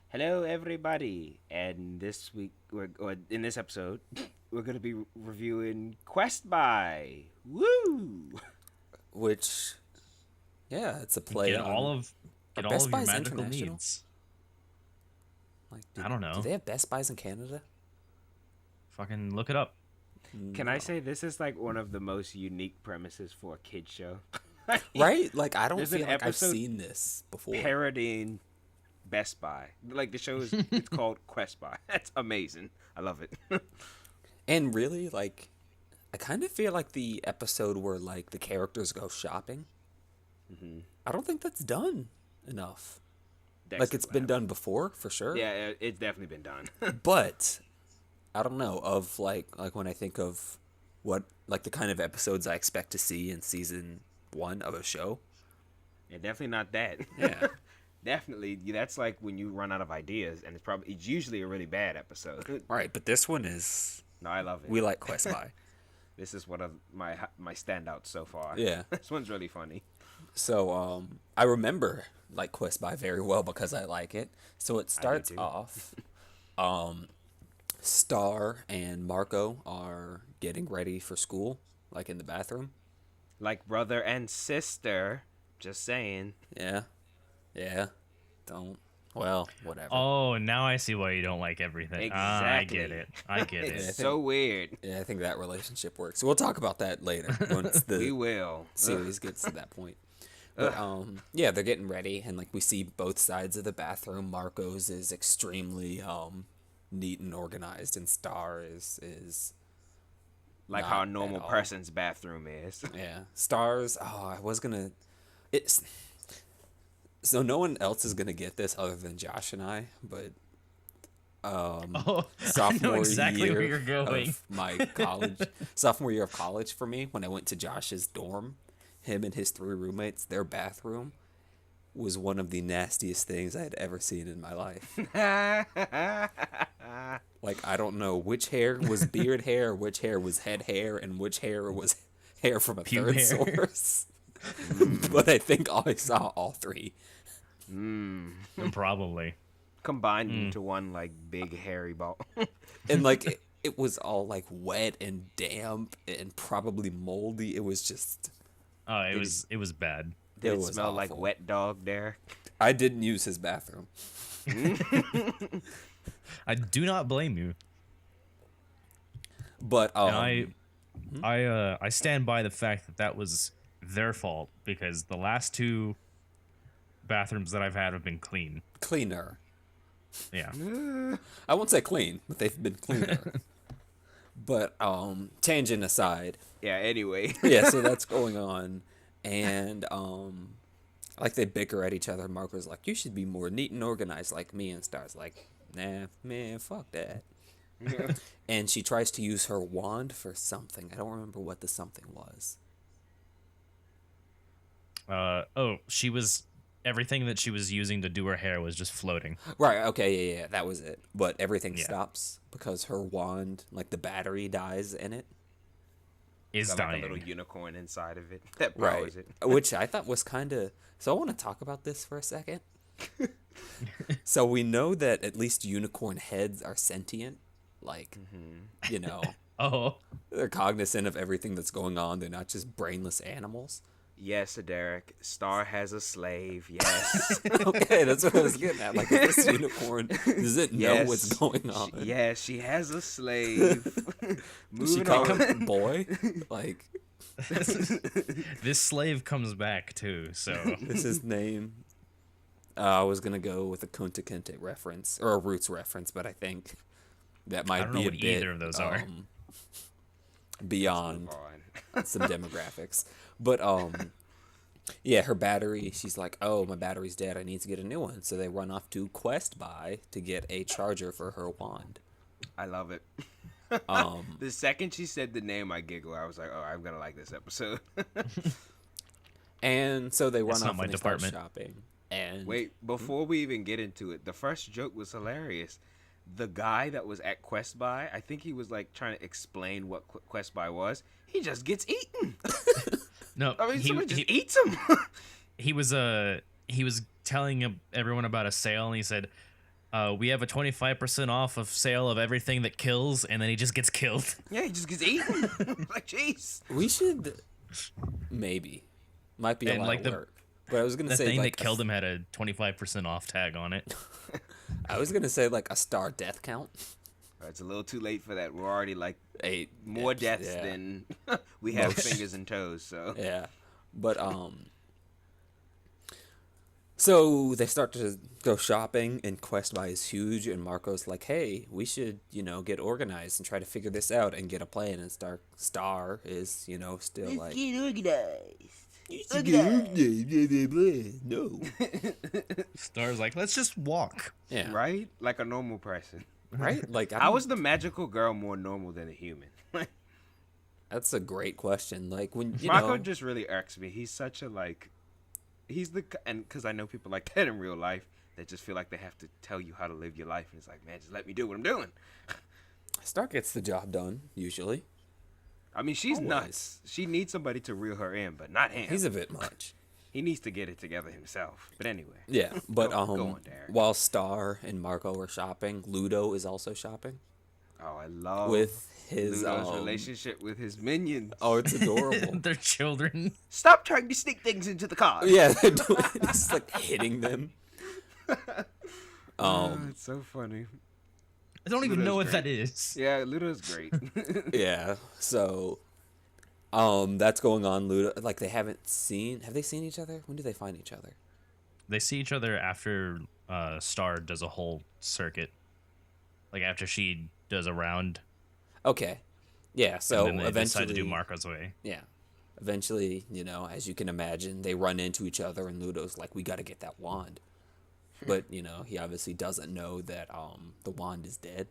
Hello, everybody, and this week, or in this episode, we're gonna be reviewing Quest by. Woo! Which, yeah, it's a play Get on. all of Are get all Best of your Buys magical international? needs. Like, I don't do know. they have Best Buys in Canada? Fucking look it up. Can I say this is like one of the most unique premises for a kid show? Like, Right? Like, I don't There's an feel like I've episode seen this before. parodying Best Buy. Like the show is, it's called Quest by. That's amazing. I love it. And really, like, I kind of feel like the episode where, like, the characters go shopping, I don't think that's done enough. Like, it's been done before, for sure. Yeah, it's definitely been done. But, I don't know, of, like when I think of what, like, the kind of episodes I expect to see in season 1 of a show. Yeah, definitely not that. Yeah. Definitely, that's like when you run out of ideas, and it's usually a really bad episode. Right, but this one is... No, I love it. We like Quest by. This is one of my standouts so far. Yeah. This one's really funny. So, I remember like Quest by very well because I like it. So it starts too. off, Star and Marco are getting ready for school, like in the bathroom. Like brother and sister. Just saying. Yeah. Yeah. Don't. Well, whatever. Oh, now I see why you don't like everything. I Exactly. get it. I get It's it. so weird. Yeah, I think that relationship works. We'll talk about that later once We the will. series gets to that point. But yeah, they're getting ready, and like we see both sides of the bathroom. Marco's is extremely neat and organized, and Star is Like not how a at normal all. person's bathroom is. Yeah. Stars. Oh, I was gonna. It's so no one else is gonna get this other than Josh and I, but Oh, I know sophomore exactly year where you're going. of my college, sophomore year of college for me, when I went to Josh's dorm, him and his 3 roommates, their bathroom was one of the nastiest things I had ever seen in my life. Like, I don't know which hair was beard hair, which hair was head hair, and which hair was hair from a Pube third hair. source. But I think I saw all 3. Probably. Combined into one like big hairy ball. And like it was all like wet and damp and probably moldy. It was just Oh, it was bad. Did it was smell like awful. wet dog there? I didn't use his bathroom. I do not blame you. But And I stand by the fact that that was their fault because the last 2 bathrooms that I've had have been clean. cleaner. Yeah. I won't say clean, but they've been cleaner. But tangent aside, Yeah, anyway. yeah, so that's going on, and like they bicker at each other. Marco's like, "You should be more neat and organized like me," and Star's like, "Nah, man, fuck that." And she tries to use her wand for something. I don't remember what the something was. She was everything that she was using to do her hair was just floating. Right, okay, yeah, that was it. But everything Yeah. stops because her wand, like the battery dies in it. Is Got like a dying. little unicorn inside of it that Right. powers it. Which I thought was kind of... So I want to talk about this for a second. So we know that at least unicorn heads are sentient. Like, you know, Oh, they're cognizant of everything that's going on. They're not just brainless animals. Yes, Derek. Star has a slave. Yes. Okay, that's what I was getting at. Like, this unicorn, does it know Yes. what's going on? Yes, she has a slave. Does she Moving call on. him boy? Like, this slave comes back too. So is his name? I was going to go with a Kunta Kinte reference, or a Roots reference, but I think that might I don't be know a what bit either of those are. beyond Move on. some demographics. But yeah, her battery, she's like, "Oh, my battery's dead. I need to get a new one." So they run off to Quest Buy to get a charger for her wand. I love it. Um The second she said the name, I giggle. I was like, oh, I'm going to like this episode. and so they run It's not off my and they start department. shopping. And Wait, before we even get into it, the first joke was hilarious. The guy that was at Quest Buy, I think he was like trying to explain what Quest Buy was. He just gets eaten. no, I mean, someone just he, eats him. he was telling everyone about a sale, and he said, We have a 25% off of sale of everything that kills, and then he just gets killed. Yeah, he just gets eaten. Like, jeez. We should maybe might be a And lot like of the work. But I was gonna the say thing like that killed him had a 25% off tag on it. I was gonna say like a star death count. It's a little too late for that. We're already like 8 more deaths yeah. than we have Most. fingers and toes. So Yeah. But so they start to go shopping and Quest Buy is huge and Marco's like, "Hey, we should, get organized and try to figure this out and get a plan." And Star is, still like get organized. you should get organized, blah, blah, blah. No. Star's like, let's just walk. Yeah. Right? Like a normal person. Right? Like How is the magical girl more normal than a human? that's a great question. Like when Marco just really irks me. He's such a he's and because I know people like that in real life that just feel like they have to tell you how to live your life, and it's like, man, just let me do what I'm doing. Star gets the job done usually. I mean, she's Always. nuts. She needs somebody to reel her in, but not him. He's a bit much. He needs to get it together himself. But anyway. Yeah, but Go on, Derek. while Star and Marco are shopping, Ludo is also shopping Oh, I love with his Ludo's relationship with his minions. Oh, it's adorable. They're children. Stop trying to sneak things into the car. Yeah, they're doing it's like hitting them. It's so funny. I don't even Ludo's know what great. that is. Yeah, Ludo's great. Yeah. So that's going on. Ludo like have they seen each other? When do they find each other? They see each other after Star does a whole circuit. Like after she does a round. Okay. Yeah, so and then they eventually decide to do Marco's way. Yeah. Eventually, as you can imagine, they run into each other and Ludo's like, "We got to get that wand." But, he obviously doesn't know that the wand is dead.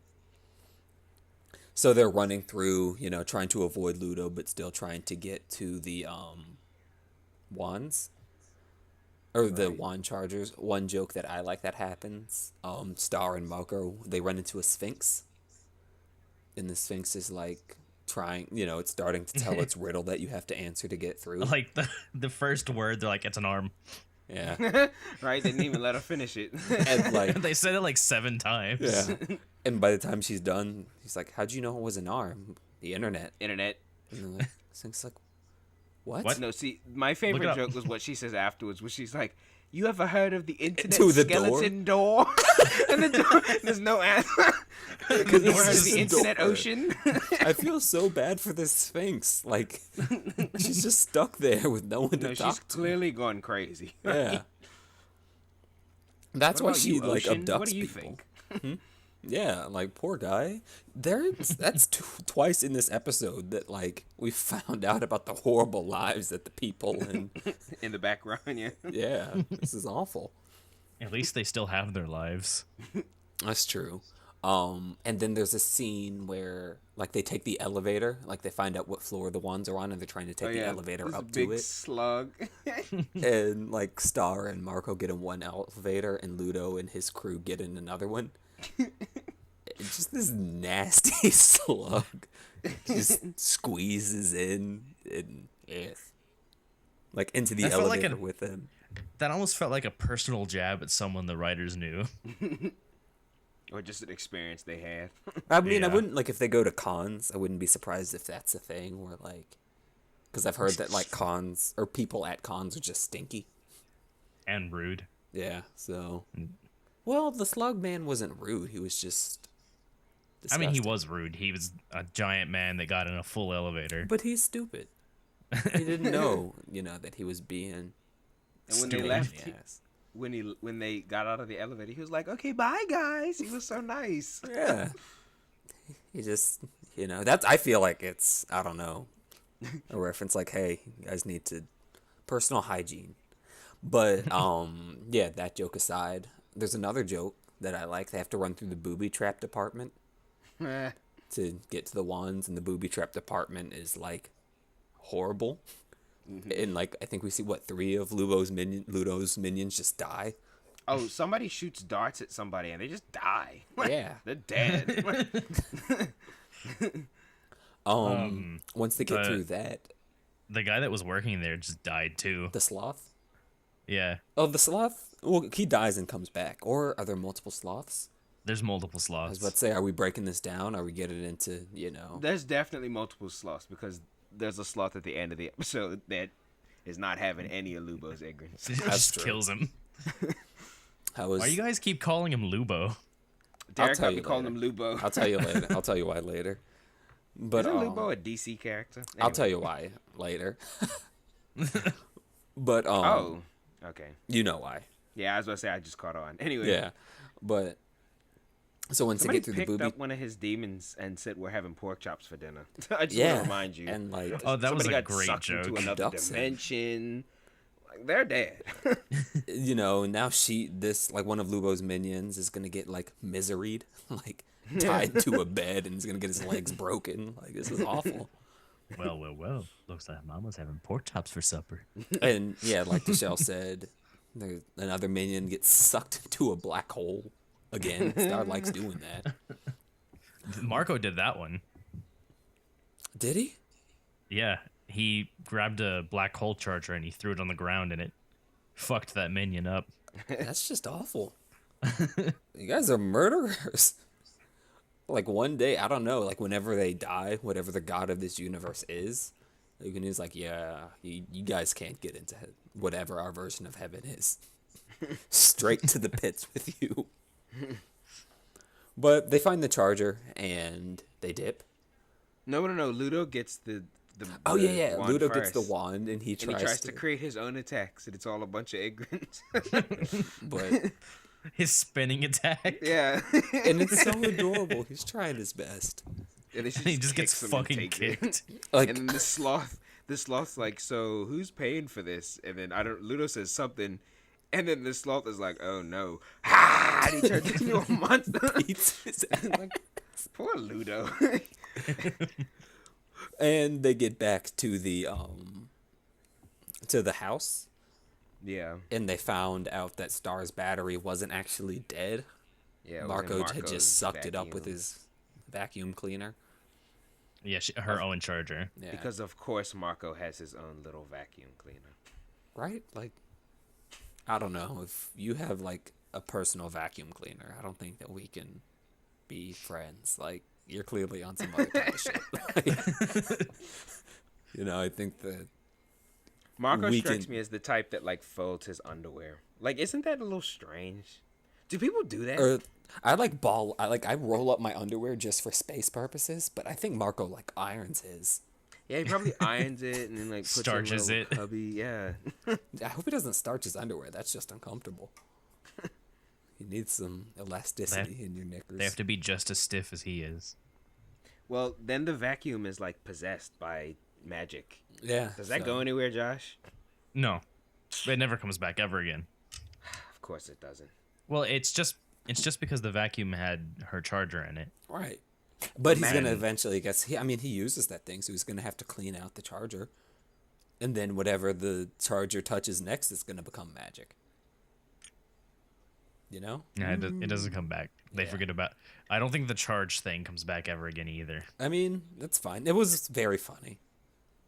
So they're running through, trying to avoid Ludo, but still trying to get to the wands. Or the wand chargers. One joke that I like that happens, Star and Marco, they run into a sphinx. And the sphinx is like trying, it's starting to tell its riddle that you have to answer to get through. Like the first word, they're like, it's an arm. Yeah. Right? They didn't even let her finish it. And like They said it like 7 times. yeah. And by the time she's done, he's like, "How'd you know it was an arm?" The internet. Internet. And then like, Sphinx like, what? What? No, see, my Look favorite it up. joke was what she says afterwards, where she's like, "You ever heard of the internet To the skeleton door?" And the door, there's no answer. Because You ever it's heard of just the a internet door. ocean? I feel so bad for this Sphinx. Like, she's just stuck there with no one to No, she's talk to. clearly gone crazy. Yeah. That's What why about she you, like Ocean? abducts What do you people. think? Yeah, like poor guy. That's twice in this episode that like we found out about the horrible lives that the people and In the background, yeah. yeah, this is awful. At least they still have their lives. That's true. And then there's a scene where like they take the elevator, like they find out what floor the wands are on, and they're trying to take the elevator this up big to it. slug. And like Star and Marco get in one elevator, and Ludo and his crew get in another one. It's just this nasty slug just squeezes in and like into the That felt like elevator with him. That almost felt like a personal jab at someone the writers knew. Or just an experience they had. I mean, I Yeah. wouldn't like if they go to cons. I wouldn't be surprised if that's a thing where like, because I've heard that like cons or people at cons are just stinky. And rude. Yeah. So, well, the slug man wasn't rude. He was just. I mean, he disgusting. was rude. He was a giant man that got in a full elevator. But he's stupid. He didn't know, that he was being. And when Stupid. they left, Yes. when they got out of the elevator, he was like, "Okay, bye, guys." He was so nice. Yeah. He just, that's. I feel like it's. I don't know. A reference like, hey, you guys need to personal hygiene. But yeah, that joke aside, there's another joke that I like. They have to run through the booby trap department to get to the wands, and the booby trap department is like horrible. And like I think we see 3 of Ludo's minions just die. Oh, somebody shoots darts at somebody and they just die. Yeah. They're dead. Once they get the- through that, The guy that was working there just died too. the sloth. Yeah, Oh, the sloth. Well, he dies and comes back. Or are there multiple sloths? there's multiple I was about to sloths. say, are we breaking this down? Are we getting into, you know? There's definitely multiple sloths because there's a sloth at the end of the episode that is not having any of Lubo's ignorance. It That's just true. kills him. I was. Why you guys keep calling him Lubo? Derek tell got me you calling later. him Lubo. I'll tell you later. I'll tell you why later. But Isn't Lubo a DC character? I'll Anyway. tell you why later. But Oh, okay. you know why? Yeah, I was gonna say I just caught on. Anyway, Yeah, but so once they somebody get through the picked booby, up one of his demons and said we're having pork chops for dinner. I just yeah, want to remind you. and like Oh, that was Somebody a got great sucked into joke. another Ducks in. dimension. Like, they're dead. you know, now this like one of Lubo's minions is gonna get like miseried, like tied to a bed, and is gonna get his legs broken. Like this is awful. Well. Looks like Mama's having pork chops for supper. And yeah, like Tashel said, another minion gets sucked into a black hole again. Star likes doing that. Marco did that one. Did he? Yeah, he grabbed a black hole charger and he threw it on the ground and it fucked that minion up. That's just awful. You guys are murderers. Like one day, I don't know, like whenever they die, whatever the god of this universe is, he's like, yeah, you guys can't get into whatever our version of heaven is. Straight to the pits with you. But they find the charger and they dip. No. Ludo gets the Oh the yeah. wand Ludo gets the first. wand and he And he tries, tries to create his own attacks, and it's all a bunch of ignorance. but His spinning attack. yeah. and it's so adorable. He's trying his best. And then He just kicks gets him and fucking takes it. kicked. Like And then the sloth's like, so who's paying for this? And then Ludo says something, and then the sloth is like, oh no, ha! And he turns into a monster. beats his Like, poor Ludo. and they get back to the house, Yeah, and they found out that Star's battery wasn't actually dead. yeah. it was in Marco had Marco's just sucked it up with vacuum. his vacuum cleaner. Yeah, her own charger. Yeah. Because of course Marco has his own little vacuum cleaner. Right? Like, I don't know. If you have, like, a personal vacuum cleaner, I don't think that we can be friends. Like, you're clearly on some other kind of shit. Like, you know, I think that Marco We strikes can- me as the type that like folds his underwear. Like, isn't that a little strange? Do people do that? or I roll up my underwear just for space purposes, but I think Marco, like, irons his. Yeah, he probably irons it and then like puts Starches a little it. cubby. Yeah. I hope he doesn't starch his underwear. That's just uncomfortable. You need some elasticity in your knickers. They have to be just as stiff as he is. Well, then the vacuum is like possessed by magic. Yeah. Does that so- go anywhere, Josh? No, it never comes back ever again. Of course it doesn't. Well, it's just because the vacuum had her charger in it. Right. But he's Man. gonna eventually he uses that thing, so he's gonna have to clean out the charger. And then whatever the charger touches next is gonna become magic. You know? Yeah, it doesn't come back. They Yeah. forget about. I don't think the charge thing comes back ever again either. I mean, that's fine. It was very funny.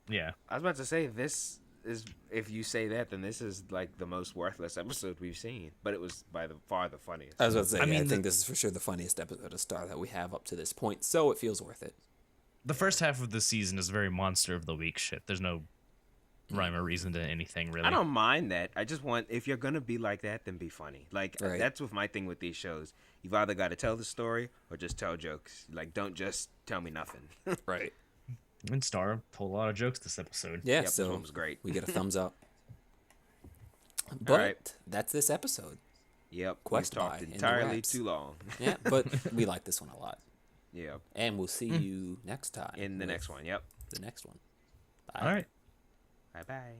Yeah, I was about to say this is if you say that, then this is like the most worthless episode we've seen. But it was by far the funniest. I was about to say, I mean, I think this is for sure the funniest episode of Star that we have up to this point, so it feels worth it. the first half of the season is very monster of the week shit. There's no rhyme or reason to anything really. I don't mind that. I just want if you're gonna be like that, then be funny. Like Right. that's with my thing with these shows. You've either got to tell the story or just tell jokes. Like don't just tell me nothing. Right. And Star told a lot of jokes this episode. Yeah, Yep, this so one was great. we get a thumbs up. But right. that's this episode. Yep. Quest we talked by in the entirely wraps. too long. Yeah, but we like this one a lot. Yeah. And we'll see you next time. In the with next one. Yep. The next one. Bye. All right. Bye bye.